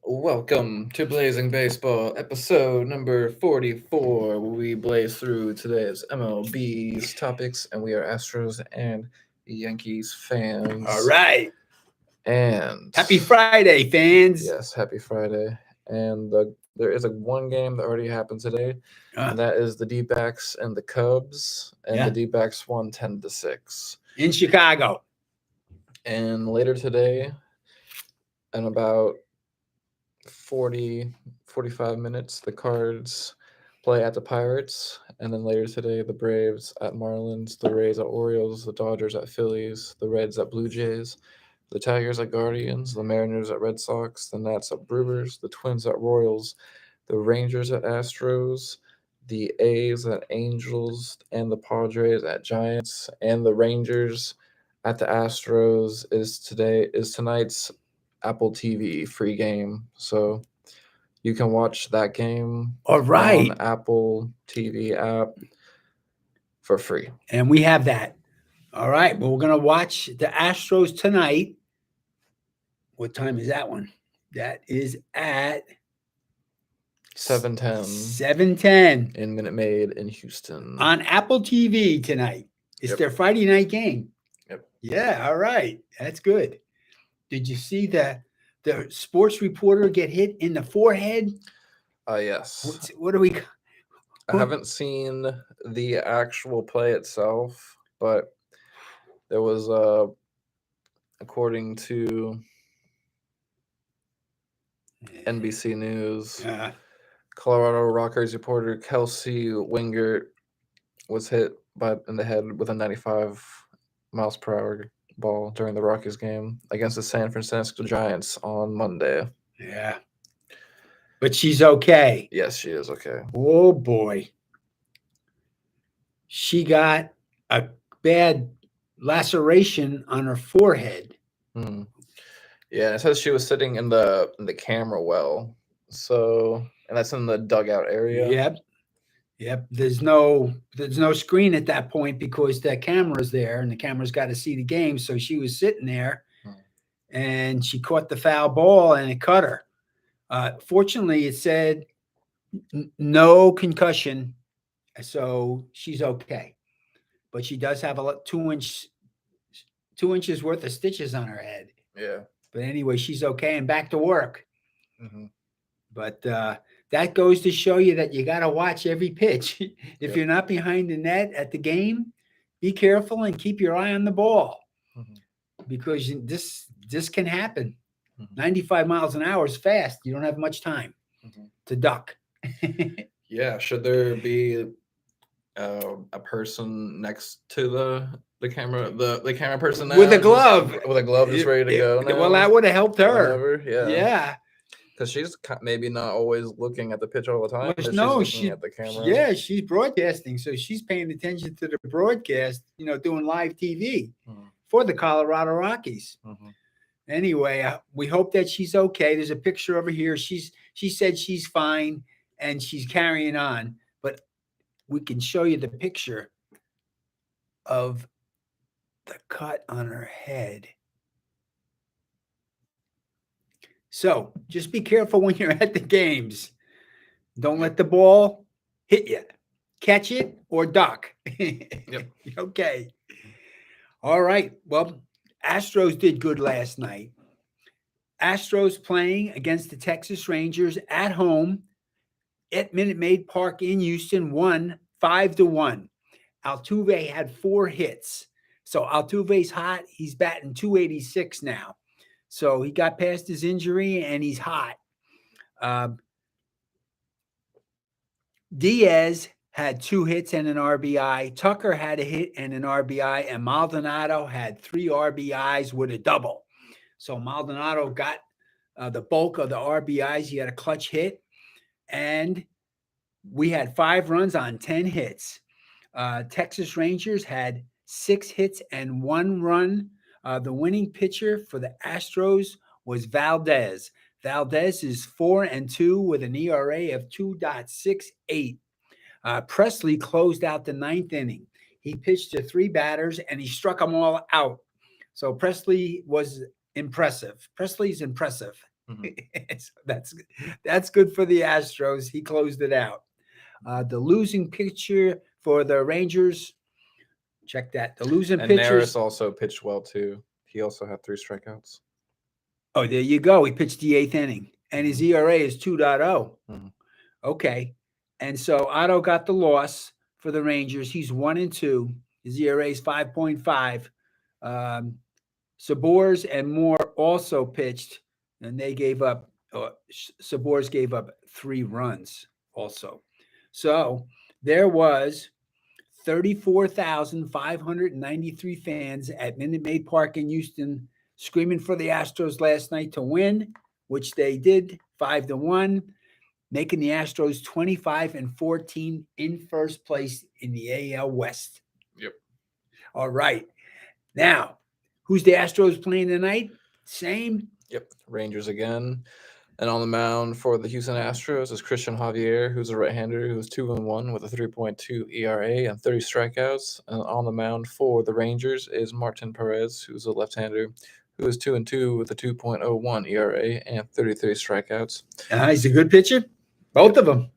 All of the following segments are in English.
Welcome to Blazing Baseball, episode number 44, where we blaze through today's MLB's topics, and we are Astros and Yankees fans. All right. And Happy Friday, fans. yes, happy Friday. And there is one game that already happened today, and that is the D-backs and the Cubs, and the D-backs won 10-6. In Chicago. And later today, in about 45 minutes, the Cards play at the Pirates, and then later today, the Braves at Marlins, the Rays at Orioles, the Dodgers at Phillies, the Reds at Blue Jays, the Tigers at Guardians, the Mariners at Red Sox, the Nats at Brewers, the Twins at Royals, the Rangers at Astros, the A's at Angels, and the Padres at Giants, and the Rangers at the Astros is tonight's Apple TV free game. So you can watch that game on Apple TV app for free. And we have that. All right. Well, we're going to watch the Astros tonight. What time is that one? That is at 7:10. 7:10 in Minute Maid in Houston. On Apple TV tonight. It's their Friday night game. Yep. Yeah. All right. That's good. Did you see the sports reporter get hit in the forehead? Yes. What do we? I haven't seen the actual play itself, but there was according to NBC News, Colorado Rockies reporter Kelsey Wingert was hit in the head with a 95 miles per hour ball during the Rockies game against the San Francisco Giants on Monday. Yeah. But she's okay. Yes, she is okay. Oh, boy. She got a bad laceration on her forehead. Yeah, it says she was sitting in the camera well. So, and that's in the dugout area. Yep. There's no screen at that point because the camera's there and the camera's got to see the game. So she was sitting there and she caught the foul ball and it cut her. Fortunately, it said no concussion. So she's okay. But she does have 2 inches worth of stitches on her head. Yeah. But anyway, she's okay and back to work. But that goes to show you that you got to watch every pitch. If you're not behind the net at the game, be careful and keep your eye on the ball because this can happen. 95 miles an hour is fast. You don't have much time to duck. Yeah. Should there be a person next to the camera, the camera person now? With a glove. Just ready to go now? Well, that would have helped her. Whatever, Yeah. Because she's maybe not always looking at the pitch all the time. No, she's looking at the camera. Yeah, she's broadcasting, so she's paying attention to the broadcast. Doing live TV for the Colorado Rockies. Anyway, we hope that she's okay. There's a picture over here. She said she's fine and she's carrying on, but we can show you the picture of the cut on her head. So just be careful when you're at the games. Don't let the ball hit you. Catch it or duck. Yep. Okay. All right. Well, Astros did good last night. Astros playing against the Texas Rangers at home at Minute Maid Park in Houston, won 5-1. Altuve had 4 hits. So Altuve's hot. He's batting .286 now. So he got past his injury and he's hot. Diaz had 2 hits and an RBI. Tucker had a hit and an RBI. And Maldonado had 3 RBIs with a double. So Maldonado got the bulk of the RBIs. He had a clutch hit. And we had 5 runs on 10 hits. Texas Rangers had 6 hits and 1 run. The winning pitcher for the Astros was Valdez. Valdez is 4-2 with an ERA of 2.68. Presley closed out the 9th inning. He pitched to 3 batters and he struck them all out. So Presley was impressive. Presley's impressive. Mhm. So that's good for the Astros. He closed it out. The losing pitcher for the Rangers. Check that. The losing And Neris pitchers. also pitched well too. He also had 3 strikeouts. Oh, there you go. He pitched the eighth inning, and his Mhm. ERA is 2.0. Mhm. Okay. And so Otto got the loss for the Rangers. He's 1-2. His ERA is 5.5. Um, Sabors and Moore also pitched, and they gave up. Sabors gave up 3 runs also. So there was 34,593 fans at Minute Maid Park in Houston screaming for the Astros last night to win, which they did 5-1, making the Astros 25-14 in first place in the AL West. Yep. All right. Now, who's the Astros playing tonight? Same. Yep. Rangers again. And on the mound for the Houston Astros is Christian Javier, who's a right-hander who's 2-1 with a 3.2 ERA and 30 strikeouts. And on the mound for the Rangers is Martin Perez, who's a left-hander who is 2-2 with a 2.01 ERA and 33 strikeouts. He's a good pitcher. Both of them.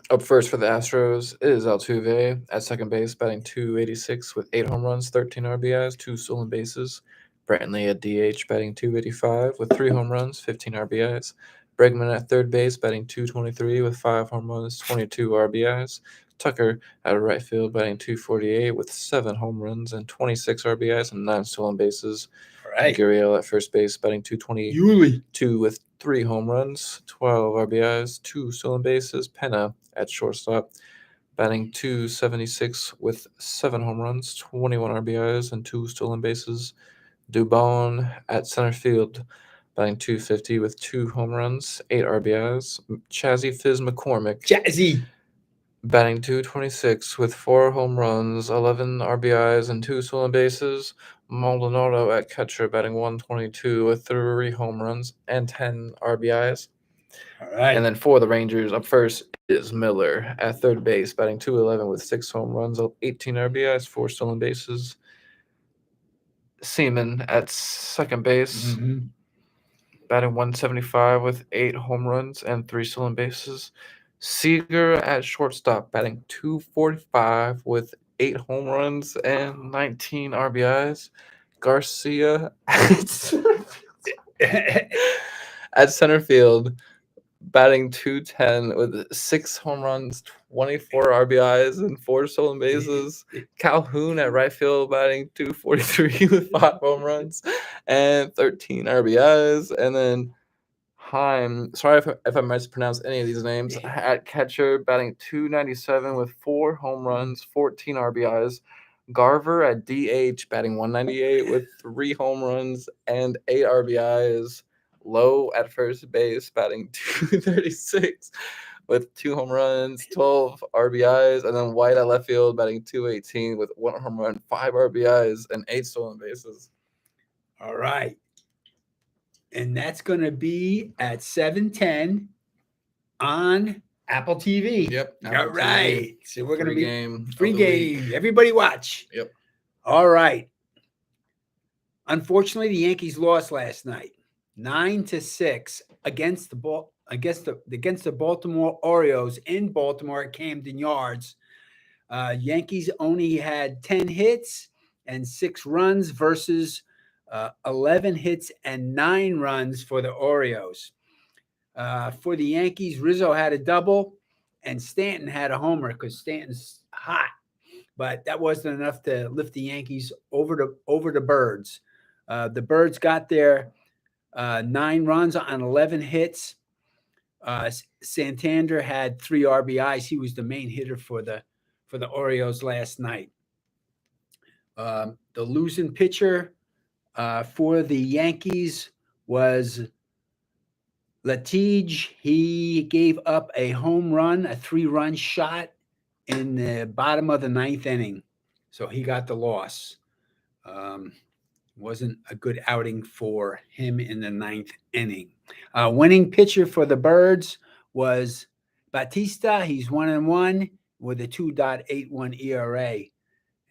Up first for the Astros is Altuve at second base, batting .286 with 8 home runs, 13 RBIs, 2 stolen bases. Brantley at DH, batting .285 with 3 home runs, 15 RBIs. Bregman at third base, batting .223 with 5 home runs, 22 RBIs. Tucker at right field, batting .248 with 7 home runs and 26 RBIs and 9 stolen bases. All right. Gurriel at first base, batting .222 Yuli. with 3 home runs, 12 RBIs, 2 stolen bases. Penna at shortstop, batting .276 with 7 home runs, 21 RBIs, and 2 stolen bases. Dubon at center field, batting .250 with 2 home runs, 8 RBIs. Chazzy Fizz McCormick, Jazzy. batting .226 with 4 home runs, 11 RBIs, and 2 stolen bases. Maldonado at catcher, batting .122 with 3 home runs and 10 RBIs. All right. And then for the Rangers, up first is Miller at third base, batting .211 with 6 home runs, 18 RBIs, 4 stolen bases. Seaman at second base, Mhm. batting .175 with 8 home runs and 3 stolen bases. Seager at shortstop, batting .245 with 8 home runs and 19 RBIs. Garcia at center field, batting .210 with 6 home runs, 24 RBIs, and 4 stolen bases. Calhoun at right field, batting .243 with 5 home runs and 13 RBIs. And then Heim, sorry if I mispronounced any of these names, at catcher, batting .297 with 4 home runs, 14 RBIs. Garver at DH, batting .198 with 3 home runs and 8 RBIs. Lowe at first base, batting .236 with 2 home runs, 12 RBIs. And then White at left field, batting .218 with 1 home run, 5 RBIs, and 8 stolen bases. All right. And that's going to be at 7:10 on Apple TV. Yep. All Apple right. TV. So we're going to Free be game. free of the game. week. Everybody watch. Yep. All right. Unfortunately, the Yankees lost last night, 9-6 against the Baltimore Orioles in Baltimore at Camden Yards. Yankees only had 10 hits and 6 runs versus 11 hits and 9 runs for the Orioles. For the Yankees, Rizzo had a double and Stanton had a homer because Stanton's hot, but that wasn't enough to lift the Yankees over the Birds. The Birds got their 9 runs on 11 hits. Santander had 3 RBIs. He was the main hitter for the Orioles last night. The losing pitcher for the Yankees was Lettige. He gave up a home run, a 3-run shot in the bottom of the 9th inning. So he got the loss. Wasn't a good outing for him in the 9th inning. Winning pitcher for the Birds was Batista. He's 1-1 with a 2.81 ERA.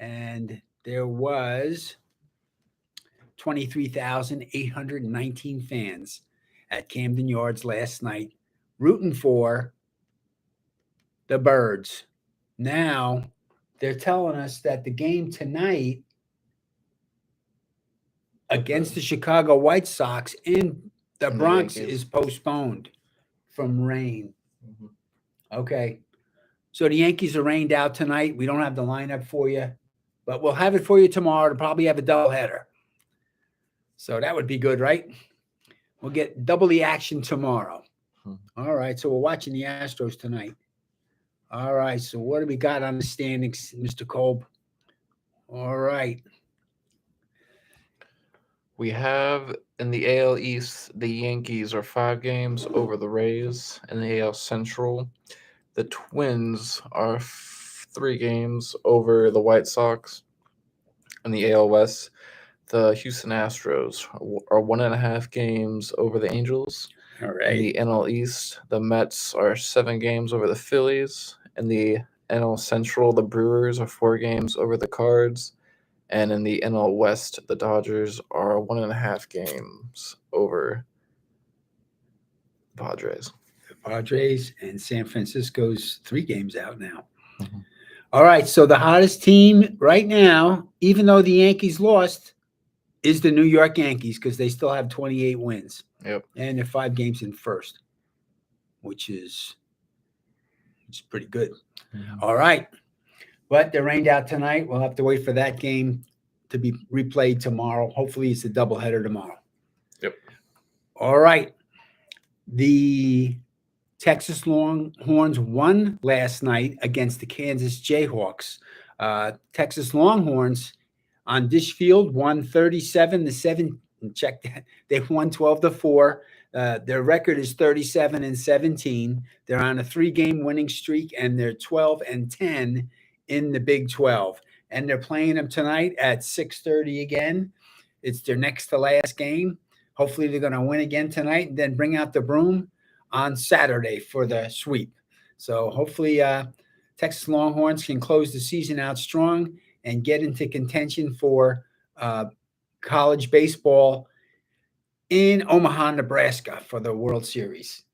And there was 23,819 fans at Camden Yards last night, rooting for the Birds. Now they're telling us that the game tonight against the Chicago White Sox in the And the Bronx Yankees. is postponed from rain. Mhm. Okay. So the Yankees are rained out tonight. We don't have the lineup for you, but we'll have it for you tomorrow to probably have a doubleheader. So that would be good, right? We'll get double the action tomorrow. All right. So we're watching the Astros tonight. All right. So what do we got on the standings, Mr. Kolb? All right. We have in the AL East, the Yankees are 5 games over the Rays. In the AL Central, the Twins are 3 games over the White Sox. In the AL West, the Houston Astros are 1.5 games over the Angels. All In right. the NL East, the Mets are 7 games over the Phillies. In the NL Central, the Brewers are 4 games over the Cards. And in the NL West, the Dodgers are 1.5 games over Padres. The Padres and San Francisco's 3 games out now. Mhm. All right. So the hottest team right now, even though the Yankees lost, is the New York Yankees because they still have 28 wins. Yep. And they're 5 games in first, which is pretty good. Mhm. All right. But they're rained out tonight. We'll have to wait for that game to be replayed tomorrow. Hopefully, it's a doubleheader tomorrow. Yep. All right. The Texas Longhorns won last night against the Kansas Jayhawks. Texas Longhorns on Dish Field won 37-7. Check that. They won 12-4. Their record is 37-17. They're on a 3-game winning streak, and they're 12-10 in the Big 12. And they're playing them tonight at 6:30 again. It's their next to last game. Hopefully, they're going to win again tonight and then bring out the broom on Saturday for the sweep. So hopefully, Texas Longhorns can close the season out strong and get into contention for college baseball in Omaha, Nebraska for the World Series.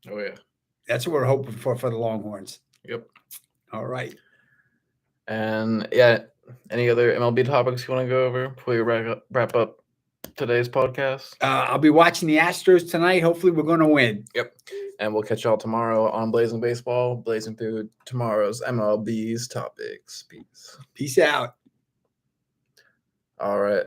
Oh, yeah. That's what we're hoping for the Longhorns. Yep. All right. And, yeah, any other MLB topics you want to go over before we wrap up today's podcast? I'll be watching the Astros tonight. Hopefully, we're going to win. Yep. And we'll catch y'all tomorrow on Blazing Baseball, blazing through tomorrow's MLB's topics. Peace. Peace out. All right.